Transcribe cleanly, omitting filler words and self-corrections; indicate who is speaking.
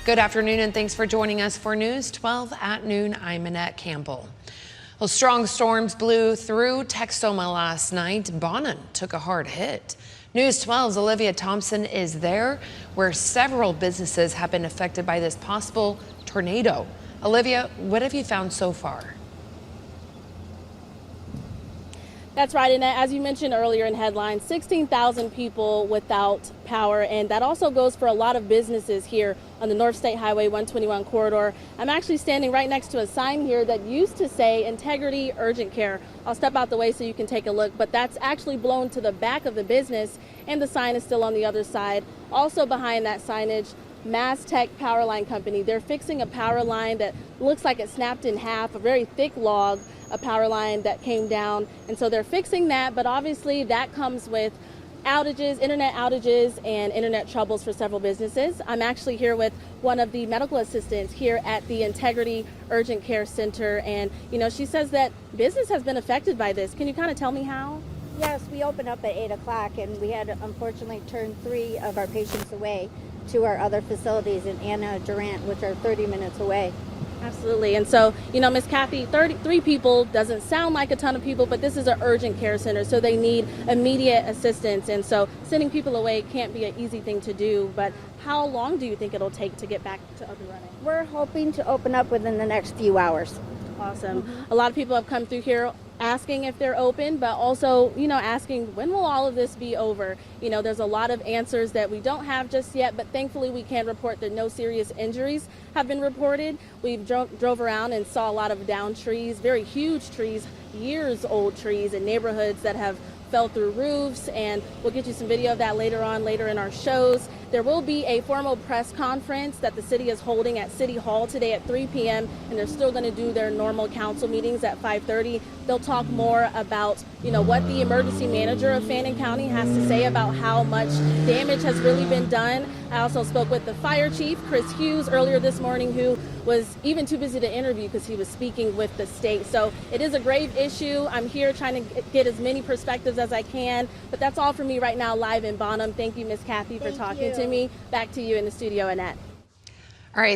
Speaker 1: Good afternoon and thanks for joining us for News 12 at noon. I'm Annette Campbell. Well, strong storms blew through Texoma last night. Bonham took a hard hit. News 12's Olivia Thompson is there, where several businesses have been affected by this possible tornado. Olivia, what have you found so far?
Speaker 2: That's right, Annette. As you mentioned earlier in headlines, 16,000 people without power, and that also goes for a lot of businesses here on the North State Highway 121 corridor. I'm actually standing right next to a sign here that used to say Integrity Urgent Care. I'll step out the way so you can take a look, but that's actually blown to the back of the business, and the sign is still on the other side. Also behind that signage, Mass Tech Power Line Company. They're fixing a power line that looks like it snapped in half, a very thick log, a power line that came down. And so they're fixing that, but obviously that comes with outages, internet outages, and internet troubles for several businesses. I'm actually here with one of the medical assistants here at the Integrity Urgent Care Center. And, you know, she says that business has been affected by this. Can you kind of tell me how?
Speaker 3: Yes, we opened up at 8 o'clock and we had to unfortunately turn 3 of our patients away to our other facilities in Anna Durant, which are 30 minutes away.
Speaker 2: Absolutely. And so, you know, Miss Kathy, 33 people doesn't sound like a ton of people, but this is an urgent care center, so they need immediate assistance. And so sending people away can't be an easy thing to do. But how long do you think it'll take to get back to up and running?
Speaker 3: We're hoping to open up within the next few hours.
Speaker 2: Awesome. A lot of people have come through here asking if they're open, but also, you know, asking when will all of this be over? You know, there's a lot of answers that we don't have just yet, but thankfully we can report that no serious injuries have been reported. We've drove around and saw a lot of downed trees, very huge trees, years old trees in neighborhoods that have fell through roofs, and we'll get you some video of that later in our shows. There will be a formal press conference that the city is holding at City Hall today at 3 p.m. and they're still going to do their normal council meetings at 5:30. They'll talk more about, you know, what the emergency manager of Fannin County has to say about how much damage has really been done. I also spoke with the fire chief, Chris Hughes, earlier this morning, who was even too busy to interview because he was speaking with the state. So it is a grave issue. I'm here trying to get as many perspectives as I can, but that's all for me right now live in Bonham. Thank you, Miss Kathy, for talking to me. Back to you in the studio, Annette.
Speaker 1: All right.